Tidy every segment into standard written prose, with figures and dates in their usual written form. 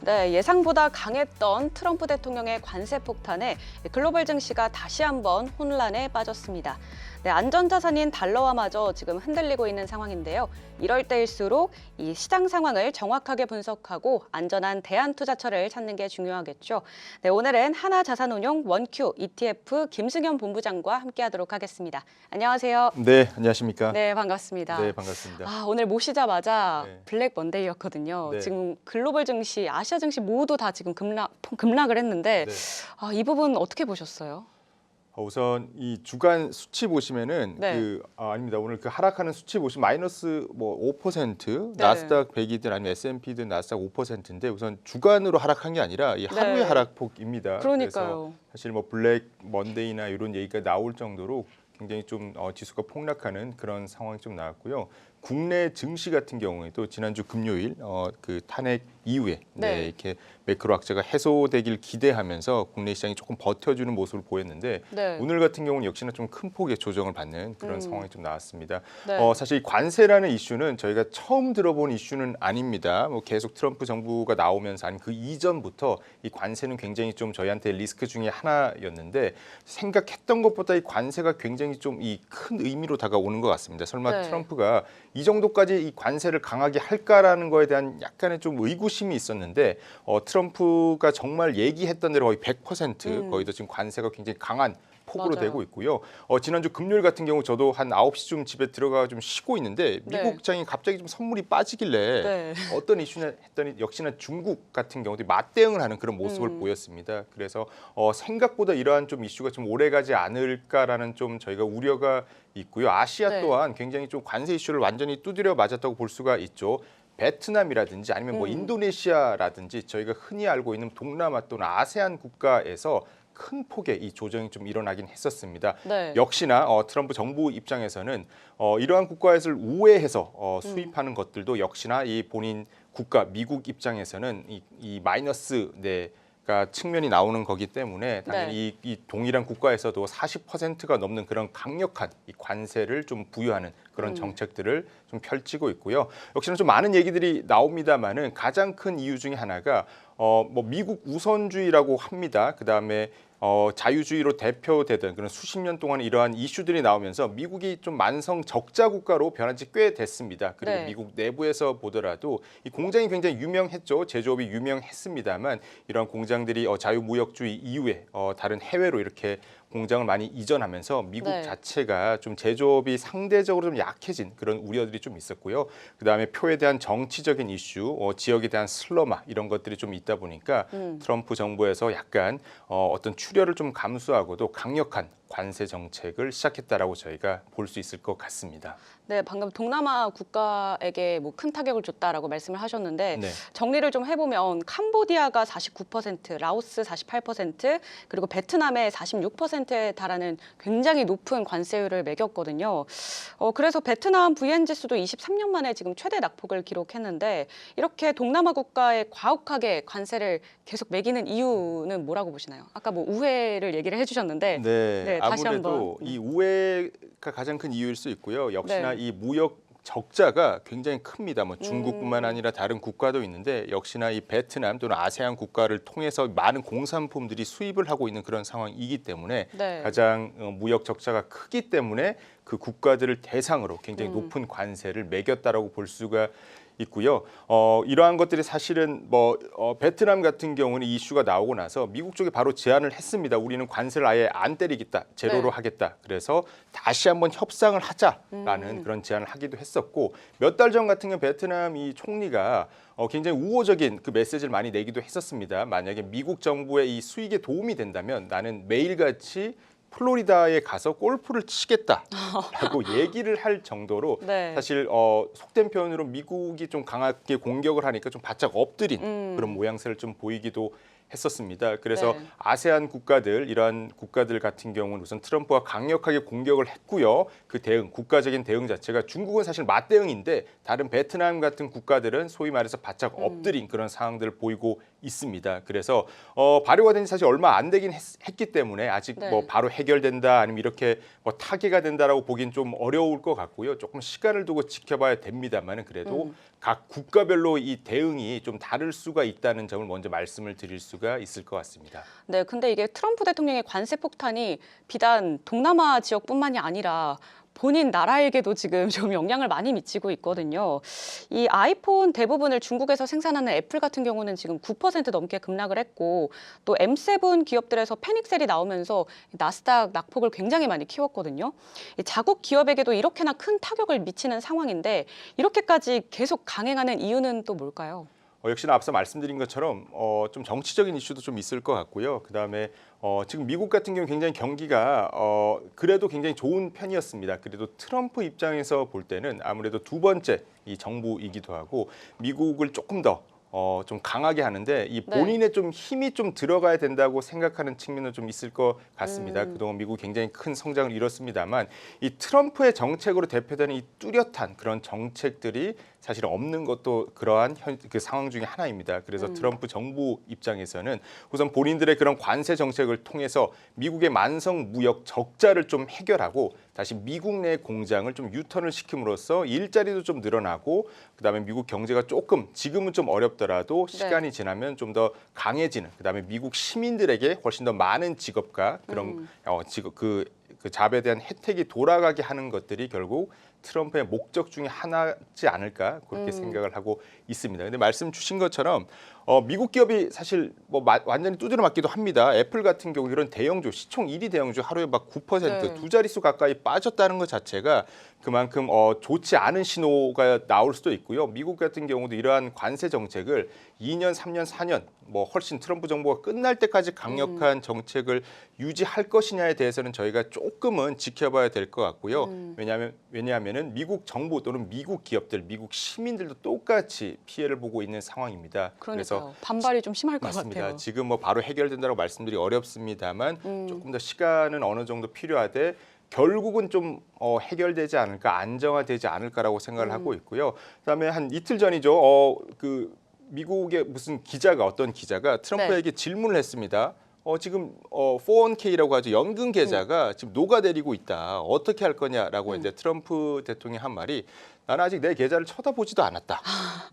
네, 예상보다 강했던 트럼프 대통령의 관세 폭탄에 글로벌 증시가 다시 한번 혼란에 빠졌습니다. 네, 안전자산인 달러화마저 지금 흔들리고 있는 상황인데요. 이럴 때일수록 이 시장 상황을 정확하게 분석하고 안전한 대안투자처를 찾는 게 중요하겠죠. 네, 오늘은 하나자산운용 원큐 ETF 김승현 본부장과 함께하도록 하겠습니다. 안녕하세요. 네, 안녕하십니까? 네, 반갑습니다. 네, 반갑습니다. 오늘 모시자마자 네. 블랙 먼데이였거든요. 네. 지금 글로벌 증시, 아시아 증시 모두 다 지금 급락을 했는데 네. 이 부분 어떻게 보셨어요? 우선 이 주간 수치 보시면은 네. 아닙니다. 오늘 그 하락하는 수치 보시면 마이너스 뭐 5%, 네. 나스닥 100이든 아니면 S&P든 나스닥 5%인데 우선 주간으로 하락한 게 아니라 이 하루의 네. 하락폭입니다. 그래서 그러니까요. 사실 뭐 블랙 먼데이나 이런 얘기가 나올 정도로 굉장히 좀 지수가 폭락하는 그런 상황이 좀 나왔고요. 국내 증시 같은 경우에도 지난주 금요일 그 탄핵 이후에 네. 이렇게 매크로 악재가 해소되길 기대하면서 국내 시장이 조금 버텨주는 모습을 보였는데 네. 오늘 같은 경우는 역시나 좀 큰 폭의 조정을 받는 그런 상황이 좀 나왔습니다. 네. 사실 이 관세라는 이슈는 저희가 처음 들어본 이슈는 아닙니다. 뭐 계속 트럼프 정부가 나오면서 아니 그 이전부터 이 관세는 굉장히 좀 저희한테 리스크 중에 하나였는데 생각했던 것보다 이 관세가 굉장히 좀 이 큰 의미로 다가오는 것 같습니다. 설마 네. 트럼프가 이 정도까지 이 관세를 강하게 할까라는 거에 대한 약간의 좀 의구심이 있었는데 트럼프가 정말 얘기했던 대로 거의 100% 거의 더 지금 관세가 굉장히 강한 폭으로 맞아요. 되고 있고요. 지난주 금요일 같은 경우 저도 한 9시쯤 집에 들어가 좀 쉬고 있는데 네. 미국 장이 갑자기 좀 선물이 빠지길래 네. 어떤 이슈냐 했더니 역시나 중국 같은 경우도 맞대응을 하는 그런 모습을 보였습니다. 그래서 생각보다 이러한 좀 이슈가 좀 오래가지 않을까라는 좀 저희가 우려가 있고요. 아시아 네. 또한 굉장히 좀 관세 이슈를 완전히 두드려 맞았다고 볼 수가 있죠. 베트남이라든지 아니면 뭐 인도네시아라든지 저희가 흔히 알고 있는 동남아 또는 아세안 국가에서 큰 폭의 이 조정이 좀 일어나긴 했었습니다. 네. 역시나 트럼프 정부 입장에서는 이러한 국가에서 우회해서 수입하는 것들도 역시나 이 본인 국가 미국 입장에서는 이 마이너스 가 측면이 나오는 거기 때문에 당연히 이 동일한 국가에서도 40%가 넘는 그런 강력한 이 관세를 좀 부여하는 그런 정책들을 좀 펼치고 있고요. 역시나 좀 많은 얘기들이 나옵니다만은 가장 큰 이유 중에 하나가 뭐 미국 우선주의라고 합니다. 그다음에 자유주의로 대표되던 그런 수십 년 동안 이러한 이슈들이 나오면서 미국이 좀 만성 적자 국가로 변한 지 꽤 됐습니다. 그리고 네. 미국 내부에서 보더라도 이 공장이 굉장히 유명했죠. 제조업이 유명했습니다만 이러한 공장들이 자유무역주의 이후에 다른 해외로 이렇게 공장을 많이 이전하면서 미국 네. 자체가 좀 제조업이 상대적으로 좀 약해진 그런 우려들이 좀 있었고요. 그다음에 표에 대한 정치적인 이슈, 지역에 대한 슬러마 이런 것들이 좀 있다 보니까 트럼프 정부에서 약간 어떤 출혈을 좀 감수하고도 강력한 관세 정책을 시작했다라고 저희가 볼 수 있을 것 같습니다. 네, 방금 동남아 국가에게 뭐 큰 타격을 줬다라고 말씀을 하셨는데 네. 정리를 좀 해보면 캄보디아가 49%, 라오스 48%, 그리고 베트남에 46%에 달하는 굉장히 높은 관세율을 매겼거든요. 그래서 베트남 VN 지수도 23년 만에 지금 최대 낙폭을 기록했는데 이렇게 동남아 국가에 과혹하게 관세를 계속 매기는 이유는 뭐라고 보시나요? 아까 뭐 우회를 얘기를 해주셨는데 네, 다시 아무래도 한번. 이 우회가 가장 큰 이유일 수 있고요. 역시나 네. 이 무역 적자가 굉장히 큽니다. 뭐 중국뿐만 아니라 다른 국가도 있는데 역시나 이 베트남 또는 아세안 국가를 통해서 많은 공산품들이 수입을 하고 있는 그런 상황이기 때문에 네. 가장 무역 적자가 크기 때문에 그 국가들을 대상으로 굉장히 높은 관세를 매겼다라고 볼 수가 있고요. 이러한 것들이 사실은 뭐 베트남 같은 경우는 이슈가 나오고 나서 미국 쪽에 바로 제안을 했습니다. 우리는 관세를 아예 안 때리겠다, 제로로 네. 하겠다. 그래서 다시 한번 협상을 하자라는 그런 제안을 하기도 했었고 몇 달 전 같은 경우 베트남 이 총리가 굉장히 우호적인 그 메시지를 많이 내기도 했었습니다. 만약에 미국 정부의 이 수익에 도움이 된다면 나는 매일같이 플로리다에 가서 골프를 치겠다라고 얘기를 할 정도로 네. 사실 속된 표현으로 미국이 좀 강하게 공격을 하니까 좀 바짝 엎드린 그런 모양새를 좀 보이기도 했었습니다. 그래서 네. 아세안 국가들 이러한 국가들 같은 경우는 우선 트럼프가 강력하게 공격을 했고요. 그 대응, 국가적인 대응 자체가 중국은 사실 맞대응인데 다른 베트남 같은 국가들은 소위 말해서 바짝 엎드린 그런 상황들을 보이고 있습니다. 그래서 발효가 된 지 사실 얼마 안 되긴 했기 때문에 아직 네. 뭐 바로 해결된다 아니면 이렇게 뭐 타개가 된다라고 보긴 좀 어려울 것 같고요. 조금 시간을 두고 지켜봐야 됩니다만은 그래도 각 국가별로 이 대응이 좀 다를 수가 있다는 점을 먼저 말씀을 드릴 수가 있을 것 같습니다. 네, 근데 이게 트럼프 대통령의 관세 폭탄이 비단 동남아 지역뿐만이 아니라 본인 나라에게도 지금 좀 영향을 많이 미치고 있거든요. 이 아이폰 대부분을 중국에서 생산하는 애플 같은 경우는 지금 9% 넘게 급락을 했고 또 M7 기업들에서 패닉셀이 나오면서 나스닥 낙폭을 굉장히 많이 키웠거든요. 이 자국 기업에게도 이렇게나 큰 타격을 미치는 상황인데 이렇게까지 계속 강행하는 이유는 또 뭘까요? 역시나 앞서 말씀드린 것처럼 좀 정치적인 이슈도 좀 있을 것 같고요. 그다음에 지금 미국 같은 경우 굉장히 경기가 그래도 굉장히 좋은 편이었습니다. 그래도 트럼프 입장에서 볼 때는 아무래도 두 번째 이 정부이기도 하고 미국을 조금 더 좀 강하게 하는데 이 본인의 좀 힘이 좀 들어가야 된다고 생각하는 측면은 좀 있을 것 같습니다. 그동안 미국 굉장히 큰 성장을 이뤘습니다만 이 트럼프의 정책으로 대표되는 이 뚜렷한 그런 정책들이 사실 없는 것도 그러한 그 상황 중에 하나입니다. 그래서 트럼프 정부 입장에서는 우선 본인들의 그런 관세 정책을 통해서 미국의 만성 무역 적자를 좀 해결하고 다시 미국 내 공장을 좀 유턴을 시킴으로써 일자리도 좀 늘어나고 그다음에 미국 경제가 조금 지금은 좀 어렵더라도 시간이 지나면 좀 더 강해지는 그다음에 미국 시민들에게 훨씬 더 많은 직업과 그런 직업 그 잡에 대한 혜택이 돌아가게 하는 것들이 결국 트럼프의 목적 중에 하나지 않을까 그렇게 생각을 하고 있습니다. 근데 말씀 주신 것처럼 미국 기업이 사실 뭐 완전히 두드려 맞기도 합니다. 애플 같은 경우 이런 대형주 시총 1위 대형주 하루에 막 9% 두 자릿수 가까이 빠졌다는 것 자체가 그만큼 좋지 않은 신호가 나올 수도 있고요. 미국 같은 경우도 이러한 관세 정책을 2년, 3년, 4년 뭐 훨씬 트럼프 정부가 끝날 때까지 강력한 정책을 유지할 것이냐에 대해서는 저희가 조금은 지켜봐야 될 것 같고요. 왜냐하면은 미국 정부 또는 미국 기업들, 미국 시민들도 똑같이 피해를 보고 있는 상황입니다. 그래서 반발이 좀 심할 것 맞습니다. 같아요. 지금 뭐 바로 해결된다고 말씀드리기 어렵습니다만 조금 더 시간은 어느 정도 필요하되 결국은 좀 해결되지 않을까, 안정화되지 않을까라고 생각을 하고 있고요. 그다음에 한 이틀 전이죠. 그 미국의 무슨 기자가 어떤 기자가 트럼프에게 질문을 했습니다. 지금 401k라고 하죠. 연금 계좌가 지금 녹아내리고 있다. 어떻게 할 거냐라고 이제 트럼프 대통령이 한 말이 나는 아직 내 계좌를 쳐다보지도 않았다.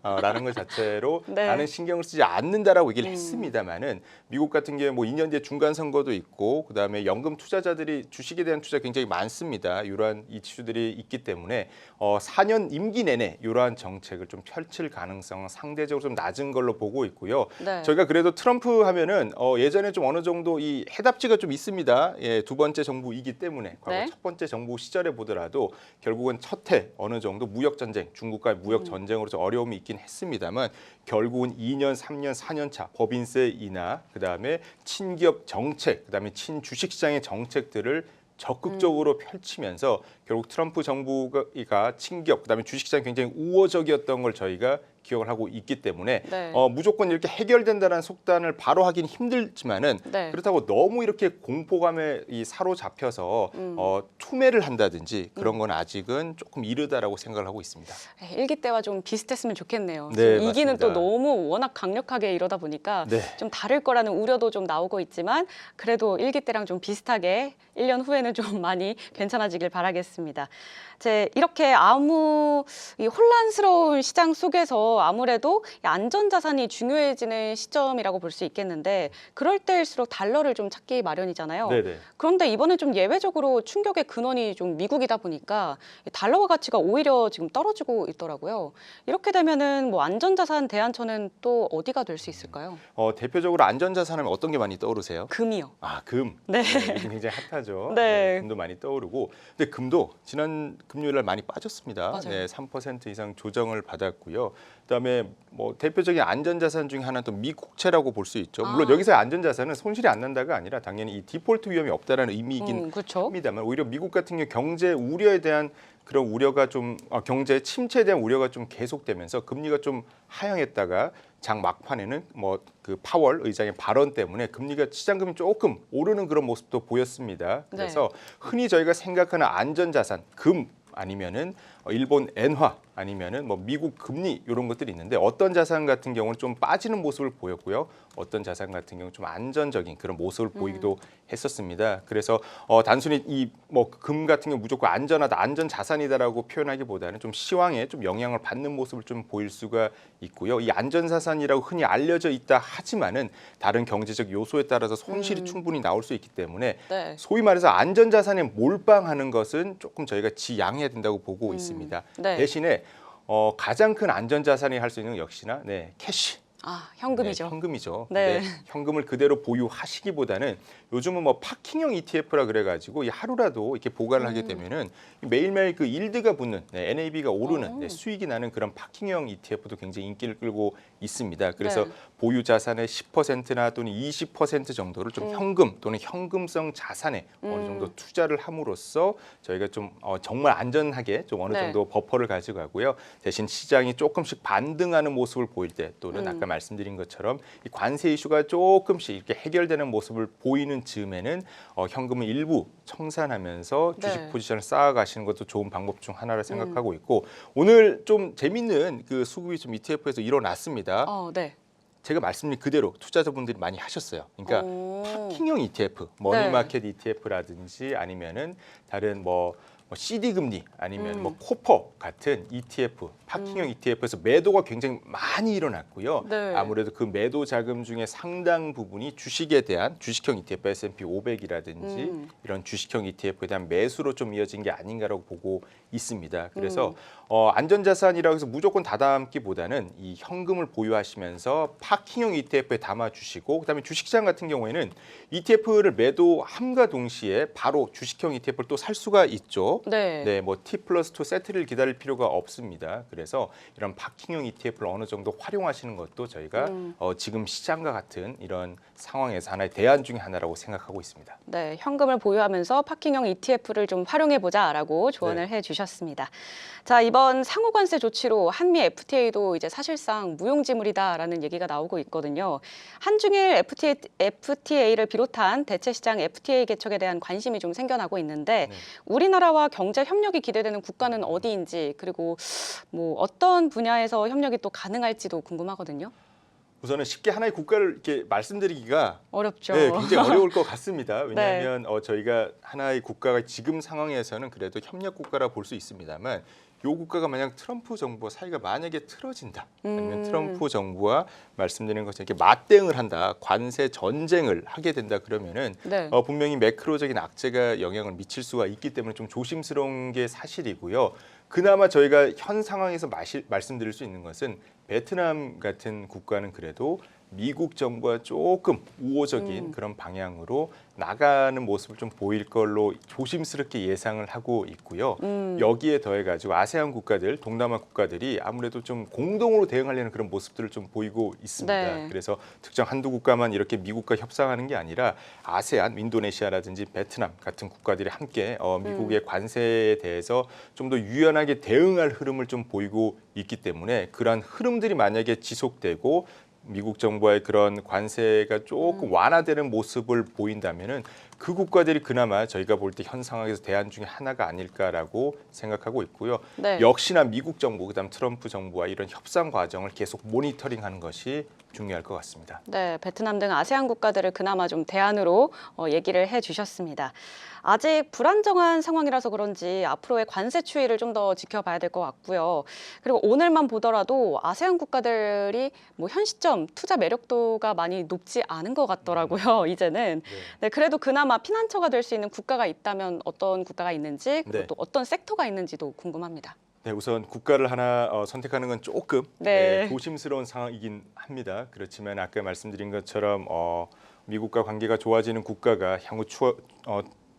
라는 것 자체로 나는 신경을 쓰지 않는다라고 얘기를 했습니다만은 미국 같은 경우에 뭐 2년 뒤에 중간 선거도 있고 그다음에 연금 투자자들이 주식에 대한 투자 굉장히 많습니다. 이러한 이슈들이 있기 때문에 4년 임기 내내 이러한 정책을 좀 펼칠 가능성은 상대적으로 좀 낮은 걸로 보고 있고요. 저희가 그래도 트럼프 하면은 예전에 좀 어느 정도 이 해답지가 좀 있습니다. 예, 두 번째 정부이기 때문에 과거 첫 번째 정부 시절에 보더라도 결국은 첫 해 어느 정도 무역 전쟁, 중국과의 무역 전쟁으로 좀 어려움이 있긴 했습니다만 결국은 2년, 3년, 4년 차 법인세 인하, 그다음에 친기업 정책, 그다음에 친주식 시장의 정책들을 적극적으로 펼치면서 결국 트럼프 정부가 친기업, 그다음에 주식시장 굉장히 우호적이었던 걸 저희가 기억을 하고 있기 때문에 무조건 이렇게 해결된다는 속단을 바로 하긴 힘들지만은 그렇다고 너무 이렇게 공포감에 사로잡혀서 투매를 한다든지 그런 건 아직은 조금 이르다라고 생각을 하고 있습니다. 일기 때와 좀 비슷했으면 좋겠네요. 네, 이기는 맞습니다. 또 너무 워낙 강력하게 이러다 보니까 좀 다를 거라는 우려도 좀 나오고 있지만 그래도 일기 때랑 좀 비슷하게 1년 후에는 좀 많이 괜찮아지길 바라겠습니다. 이렇게 이 혼란스러운 시장 속에서 아무래도 안전자산이 중요해지는 시점이라고 볼 수 있겠는데 그럴 때일수록 달러를 좀 찾기 마련이잖아요. 그런데 이번에 좀 예외적으로 충격의 근원이 좀 미국이다 보니까 달러화 가치가 오히려 지금 떨어지고 있더라고요. 이렇게 되면은 뭐 안전자산 대안처는 또 어디가 될 수 있을까요? 대표적으로 안전자산하면 어떤 게 많이 떠오르세요? 금이요. 금. 네. 요즘 굉장히 핫하죠. 네. 금도 많이 떠오르고. 근데 금도 지난 금요일 날 많이 빠졌습니다. 맞아요. 3% 이상 조정을 받았고요. 그다음에 뭐 대표적인 안전자산 중에 하나는 또 미국채라고 볼 수 있죠. 물론 여기서 안전자산은 손실이 안 난다가 아니라 당연히 이 디폴트 위험이 없다라는 의미이긴 합니다만 오히려 미국 같은 경우 경제 우려에 대한 그런 우려가 좀 경제 침체에 대한 우려가 좀 계속되면서 금리가 좀 하향했다가 장 막판에는 뭐 그 파월 의장의 발언 때문에 금리가 시장금이 조금 오르는 그런 모습도 보였습니다. 그래서 흔히 저희가 생각하는 안전자산 금 아니면은 일본 엔화 아니면은 뭐 미국 금리 이런 것들이 있는데 어떤 자산 같은 경우는 좀 빠지는 모습을 보였고요. 어떤 자산 같은 경우는 좀 안전적인 그런 모습을 보이기도 했었습니다. 그래서 단순히 이 뭐 금 같은 경우 무조건 안전하다, 안전 자산이다라고 표현하기보다는 좀 시황에 좀 영향을 받는 모습을 좀 보일 수가 있고요. 이 안전 자산이라고 흔히 알려져 있다 하지만은 다른 경제적 요소에 따라서 손실이 충분히 나올 수 있기 때문에 네. 소위 말해서 안전 자산에 몰빵하는 것은 조금 저희가 지양해야 된다고 보고 있습니다. 네. 대신에 가장 큰 안전 자산이 할 수 있는 건 역시나 캐시. 현금이죠. 네, 현금이죠. 네. 근데 현금을 그대로 보유하시기보다는 요즘은 뭐 파킹형 ETF라 그래가지고 이 하루라도 이렇게 보관을 하게 되면은 매일매일 그 일드가 붙는 NAV가 오르는 수익이 나는 그런 파킹형 ETF도 굉장히 인기를 끌고 있습니다. 그래서 네. 보유 자산의 10%나 또는 20% 정도를 좀 현금 또는 현금성 자산에 어느 정도 투자를 함으로써 저희가 좀 정말 안전하게 좀 어느 네. 정도 버퍼를 가지고 가고요. 대신 시장이 조금씩 반등하는 모습을 보일 때 또는 아까 말씀드린 것처럼 이 관세 이슈가 조금씩 이렇게 해결되는 모습을 보이는 즈음에는 현금을 일부 청산하면서 주식 네. 포지션을 쌓아가시는 것도 좋은 방법 중 하나라 생각하고 있고 오늘 좀 재밌는 그 수급이 좀 ETF에서 일어났습니다. 네. 제가 말씀드린 그대로 투자자분들이 많이 하셨어요. 그러니까 파킹형 ETF, 머니마켓 ETF라든지 아니면은 다른 뭐 CD 금리 아니면 뭐 코퍼 같은 ETF, 파킹형 ETF에서 매도가 굉장히 많이 일어났고요. 네. 아무래도 그 매도 자금 중에 상당 부분이 주식에 대한 주식형 ETF, S&P 500이라든지 이런 주식형 ETF에 대한 매수로 좀 이어진 게 아닌가라고 보고 있습니다. 그래서 안전자산이라고 해서 무조건 다 담기보다는 이 현금을 보유하시면서 파킹형 ETF에 담아주시고 그다음에 주식시장 같은 경우에는 ETF를 매도함과 동시에 바로 주식형 ETF를 또 살 수가 있죠. 네. 뭐 T+2 세트를 기다릴 필요가 없습니다. 그래서 이런 파킹형 ETF를 어느 정도 활용하시는 것도 저희가 지금 시장과 같은 이런 상황에서 하나의 대안 중에 하나라고 생각하고 있습니다. 네, 현금을 보유하면서 파킹형 ETF를 좀 활용해 보자라고 조언을 해 주셨습니다. 자, 이번 상호관세 조치로 한미 FTA도 이제 사실상 무용지물이다라는 얘기가 나오고 있거든요. 한중일 FTA를 비롯한 대체 시장 FTA 개척에 대한 관심이 좀 생겨나고 있는데 우리나라와 경제 협력이 기대되는 국가는 어디인지 그리고 뭐 어떤 분야에서 협력이 또 가능할지도 궁금하거든요. 우선은 쉽게 하나의 국가를 이렇게 말씀드리기가 어렵죠. 굉장히 어려울 것 같습니다. 왜냐하면 저희가 하나의 국가가 지금 상황에서는 그래도 협력 국가라 볼 수 있습니다만 이 국가가 만약 트럼프 정부와 사이가 만약에 틀어진다 아니면 트럼프 정부와 말씀드린 것처럼 이렇게 맞대응을 한다 관세 전쟁을 하게 된다 그러면은 분명히 매크로적인 악재가 영향을 미칠 수가 있기 때문에 좀 조심스러운 게 사실이고요. 그나마 저희가 현 상황에서 말씀드릴 수 있는 것은 베트남 같은 국가는 그래도 미국 정부와 조금 우호적인 그런 방향으로 나가는 모습을 좀 보일 걸로 조심스럽게 예상을 하고 있고요. 여기에 더해가지고 아세안 국가들, 동남아 국가들이 아무래도 좀 공동으로 대응하려는 그런 모습들을 좀 보이고 있습니다. 그래서 특정 한두 국가만 이렇게 미국과 협상하는 게 아니라 아세안, 인도네시아라든지 베트남 같은 국가들이 함께 미국의 관세에 대해서 좀 더 유연하게 대응할 흐름을 좀 보이고 있기 때문에 그러한 흐름들이 만약에 지속되고 미국 정부의 그런 관세가 조금 완화되는 모습을 보인다면은 그 국가들이 그나마 저희가 볼 때 현 상황에서 대안 중에 하나가 아닐까라고 생각하고 있고요. 역시나 미국 정부 그다음 트럼프 정부와 이런 협상 과정을 계속 모니터링하는 것이 중요할 것 같습니다. 네, 베트남 등 아세안 국가들을 그나마 좀 대안으로 얘기를 해주셨습니다. 아직 불안정한 상황이라서 그런지 앞으로의 관세 추이를 좀 더 지켜봐야 될 것 같고요. 그리고 오늘만 보더라도 아세안 국가들이 뭐 현 시점 투자 매력도가 많이 높지 않은 것 같더라고요. 이제는. 네, 그래도 그나마 피난처가 될 수 있는 국가가 있다면 어떤 국가가 있는지 그리고 또 어떤 섹터가 있는지도 궁금합니다. 네, 우선 국가를 하나 선택하는 건 조금 조심스러운 상황이긴 합니다. 그렇지만 아까 말씀드린 것처럼 미국과 관계가 좋아지는 국가가 향후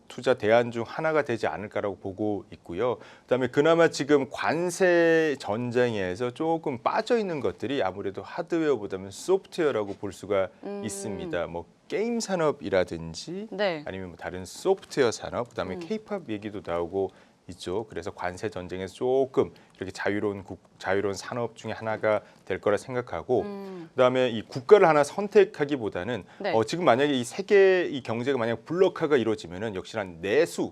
투자 대안 중 하나가 되지 않을까라고 보고 있고요. 그다음에 그나마 지금 관세 전쟁에서 조금 빠져 있는 것들이 아무래도 하드웨어보다는 소프트웨어라고 볼 수가 있습니다. 뭐 게임 산업이라든지 아니면 뭐 다른 소프트웨어 산업, 그다음에 케이팝 얘기도 나오고 있죠. 그래서 관세 전쟁에서 조금 이렇게 자유로운 산업 중에 하나가 될 거라 생각하고 그다음에 이 국가를 하나 선택하기보다는 네. 지금 만약에 이 세계 이 경제가 만약 블록화가 이루어지면은 역시나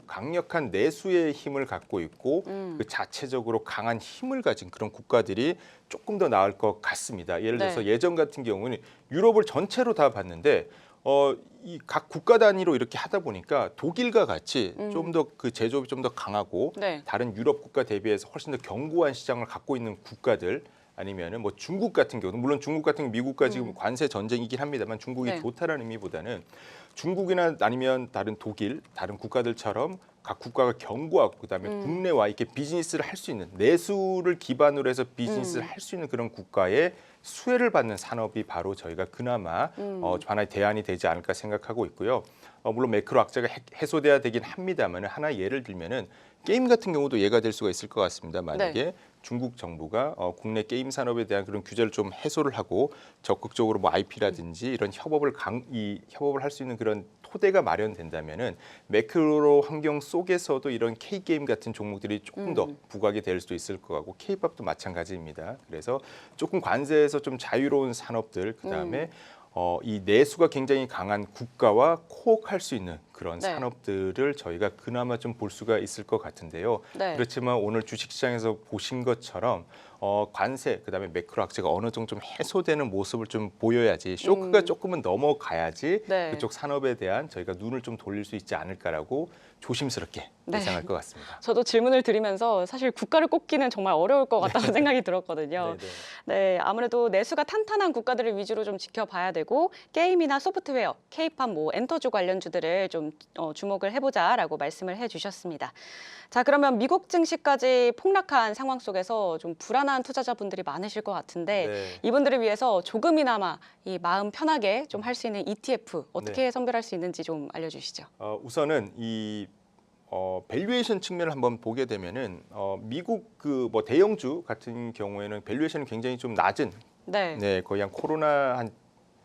강력한 내수의 힘을 갖고 있고 그 자체적으로 강한 힘을 가진 그런 국가들이 조금 더 나을 것 같습니다. 예를 들어서 네. 예전 같은 경우는 유럽을 전체로 다 봤는데 이 각 국가 단위로 이렇게 하다 보니까 독일과 같이 좀 더 그 제조업이 좀 더 강하고 네. 다른 유럽 국가 대비해서 훨씬 더 견고한 시장을 갖고 있는 국가들 아니면은 뭐 중국 같은 경우는 물론 중국 같은 경우 미국과 지금 관세 전쟁이긴 합니다만 중국이 네. 좋다라는 의미보다는 중국이나 아니면 다른 독일, 다른 국가들처럼 각 국가가 견고하고 그다음에 국내와 이렇게 비즈니스를 할 수 있는 내수를 기반으로 해서 비즈니스를 할 수 있는 그런 국가의 수혜를 받는 산업이 바로 저희가 그나마 하나의 대안이 되지 않을까 생각하고 있고요. 물론 매크로 악재가 해소돼야 되긴 합니다만 하나 예를 들면은 게임 같은 경우도 예가 될 수가 있을 것 같습니다. 만약에 중국 정부가 국내 게임 산업에 대한 그런 규제를 좀 해소를 하고 적극적으로 뭐 IP라든지 이런 협업을 할 수 있는 그런 토대가 마련된다면은 매크로 환경 속에서도 이런 K 게임 같은 종목들이 조금 더 부각이 될 수도 있을 것 같고 K-팝도 마찬가지입니다. 그래서 조금 관세에서 좀 자유로운 산업들 그다음에 이 내수가 굉장히 강한 국가와 코어할 수 있는 그런 네. 산업들을 저희가 그나마 좀 볼 수가 있을 것 같은데요. 네. 그렇지만 오늘 주식시장에서 보신 것처럼 관세 그다음에 매크로 악재가 어느 정도 좀 해소되는 모습을 좀 보여야지 쇼크가 조금은 넘어가야지 네. 그쪽 산업에 대한 저희가 눈을 좀 돌릴 수 있지 않을까라고 조심스럽게 네. 예상할 것 같습니다. 저도 질문을 드리면서 사실 국가를 꼽기는 정말 어려울 것 같다는 생각이 들었거든요. 네네. 네, 아무래도 내수가 탄탄한 국가들을 위주로 좀 지켜봐야 되고 게임이나 소프트웨어, K-팝, 뭐 엔터주 관련주들을 좀 주목을 해보자라고 말씀을 해주셨습니다. 자, 그러면 미국 증시까지 폭락한 상황 속에서 좀 불안한 투자자분들이 많으실 것 같은데 네. 이분들을 위해서 조금이나마 이 마음 편하게 좀 할 수 있는 ETF 어떻게 선별할 수 있는지 좀 알려주시죠. 우선은 이 밸류에이션 측면을 한번 보게 되면은 미국 그 뭐 대형주 같은 경우에는 밸류에이션이 굉장히 좀 낮은 네. 거의 한 코로나 한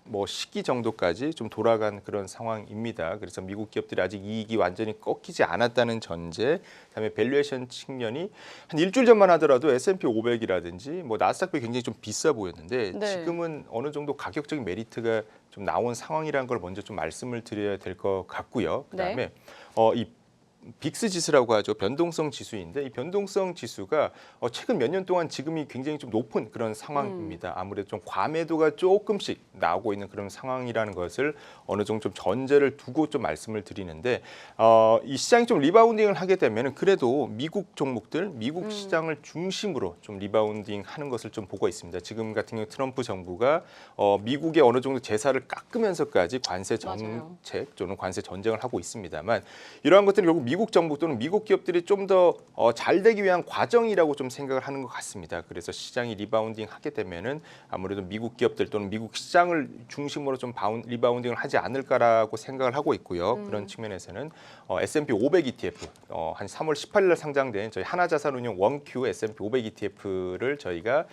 뭐 시기 정도까지 좀 돌아간 그런 상황입니다. 그래서 미국 기업들이 아직 이익이 완전히 꺾이지 않았다는 전제, 그다음에 밸류에이션 측면이 한 일주일 전만 하더라도 S&P 500이라든지 뭐 나스닥이 굉장히 좀 비싸 보였는데 네. 지금은 어느 정도 가격적인 메리트가 좀 나온 상황이라는 걸 먼저 좀 말씀을 드려야 될 것 같고요. 그다음에 이 빅스 지수라고 하죠. 변동성 지수인데 이 변동성 지수가 최근 몇 년 동안 지금이 굉장히 좀 높은 그런 상황입니다. 아무래도 좀 과매도가 조금씩 나오고 있는 그런 상황이라는 것을 어느 정도 좀 전제를 두고 좀 말씀을 드리는데 이 시장이 좀 리바운딩을 하게 되면 그래도 미국 종목들, 미국 시장을 중심으로 좀 리바운딩하는 것을 좀 보고 있습니다. 지금 같은 경우 트럼프 정부가 미국의 어느 정도 제사를 깎으면서까지 관세 정책 또는 관세 전쟁을 하고 있습니다만 이러한 것들이 결국 미국 정부 또는 미국 기업들이 좀 더 잘 되기 위한 과정이라고 좀 생각을 하는 것 같습니다. 그래서 시장이 리바운딩 하게 되면은 아무래도 미국 기업들 또는 미국 시장을 중심으로 좀 리바운딩을 하지 않을까라고 생각을 하고 있고요. 그런 측면에서는 S&P 500 ETF 한 3월 18일 날 상장된 저희 하나자산운용 원큐 S&P 500 ETF를 저희가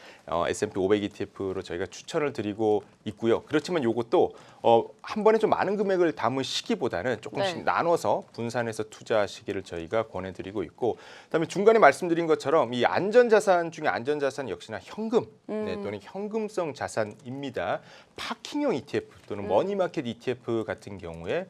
S&P 500 ETF로 저희가 추천을 드리고 있고요. 그렇지만 이것도 한 번에 좀 많은 금액을 담은 시기보다는 조금씩 나눠서 분산해서 투자하시기를 저희가 권해드리고 있고, 그다음에 중간에 말씀드린 것처럼 이 안전자산 중에 안전자산 역시나 현금 또는 현금성 자산입니다. 파킹형 ETF 또는 머니마켓 ETF 같은 경우에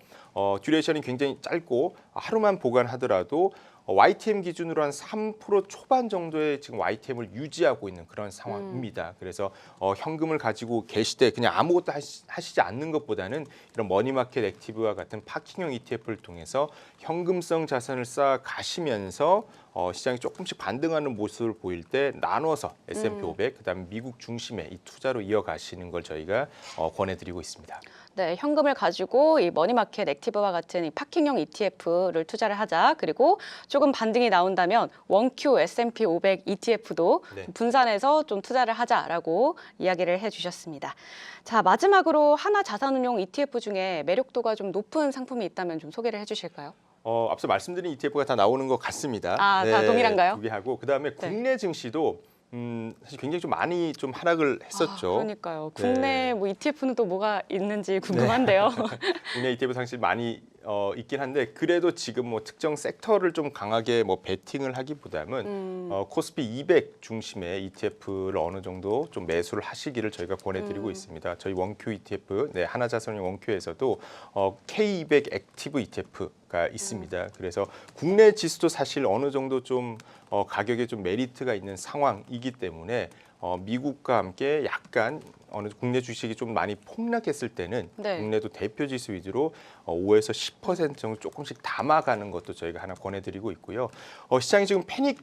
듀레이션이 굉장히 짧고 하루만 보관하더라도 YTM 기준으로 한 3% 초반 정도의 지금 YTM을 유지하고 있는 그런 상황입니다. 그래서 현금을 가지고 계실 때 그냥 아무것도 하시지 않는 것보다는 이런 머니마켓 액티브와 같은 파킹형 ETF를 통해서 현금성 자산을 쌓아 가시면서 시장이 조금씩 반등하는 모습을 보일 때 나눠서 S&P 500 그다음에 미국 중심의 이 투자로 이어가시는 걸 저희가 권해드리고 있습니다. 네, 현금을 가지고 이 머니마켓 액티브와 같은 이 파킹형 ETF를 투자를 하자. 그리고 조금 반등이 나온다면 원큐 S&P 500 ETF도 분산해서 좀 투자를 하자라고 이야기를 해주셨습니다. 자, 마지막으로 하나자산운용 ETF 중에 매력도가 좀 높은 상품이 있다면 좀 소개를 해주실까요? 앞서 말씀드린 ETF가 다 나오는 것 같습니다. 다 동일한가요? 동일하고 그다음에 국내 증시도 사실 굉장히 좀 많이 좀 하락을 했었죠. 그러니까요. 국내 뭐 ETF는 또 뭐가 있는지 궁금한데요. 국내 ETF 사실 많이 있긴 한데 그래도 지금 뭐 특정 섹터를 좀 강하게 뭐 베팅을 하기보다는 코스피 200 중심의 ETF를 어느 정도 좀 매수를 하시기를 저희가 권해드리고 있습니다. 저희 원큐 ETF, 네, 하나자산의 원큐에서도 K200 액티브 ETF가 있습니다. 그래서 국내 지수도 사실 어느 정도 좀 가격에 좀 메리트가 있는 상황이기 때문에 미국과 함께 약간 어느 국내 주식이 좀 많이 폭락했을 때는 네. 국내도 대표 지수 위주로 5에서 10% 정도 조금씩 담아가는 것도 저희가 하나 권해드리고 있고요. 시장이 지금 패닉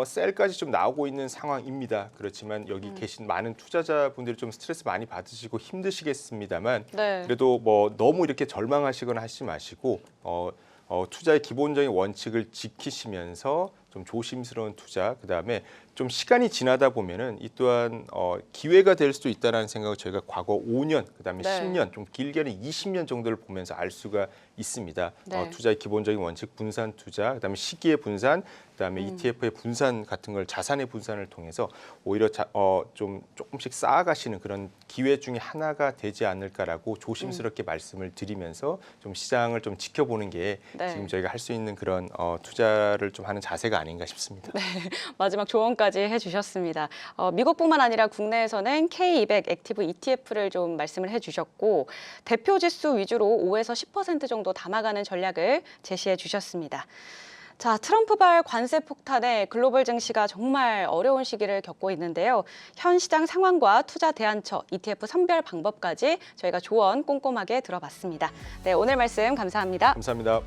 셀까지 좀 나오고 있는 상황입니다. 그렇지만 여기 계신 많은 투자자분들이 좀 스트레스 많이 받으시고 힘드시겠습니다만 네. 그래도 뭐 너무 이렇게 절망하시거나 하지 마시고 투자의 기본적인 원칙을 지키시면서 좀 조심스러운 투자, 그다음에 좀 시간이 지나다 보면은 이 또한 기회가 될 수도 있다라는 생각을 저희가 과거 5년, 그다음에 네. 10년, 좀 길게는 20년 정도를 보면서 알 수가 있습니다. 네. 투자의 기본적인 원칙, 분산 투자, 그다음에 시기의 분산, 그다음에 ETF의 분산 같은 걸 자산의 분산을 통해서 오히려 좀 조금씩 쌓아가시는 그런 기회 중에 하나가 되지 않을까라고 조심스럽게 말씀을 드리면서 좀 시장을 좀 지켜보는 게 네. 지금 저희가 할 수 있는 그런 투자를 좀 하는 자세가 아닌가 싶습니다. 마지막 조언까지 해주셨습니다. 미국뿐만 아니라 국내에서는 K200 액티브 ETF를 좀 말씀을 해주셨고 대표 지수 위주로 5에서 10% 정도 담아가는 전략을 제시해 주셨습니다. 자, 트럼프발 관세 폭탄에 글로벌 증시가 정말 어려운 시기를 겪고 있는데요. 현 시장 상황과 투자 대안처, ETF 선별 방법까지 저희가 조언 꼼꼼하게 들어봤습니다. 네, 오늘 말씀 감사합니다. 감사합니다.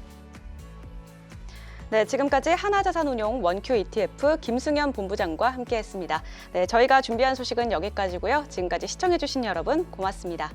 네, 지금까지 하나자산운용 원큐 ETF 김승현 본부장과 함께했습니다. 네, 저희가 준비한 소식은 여기까지고요. 지금까지 시청해주신 여러분 고맙습니다.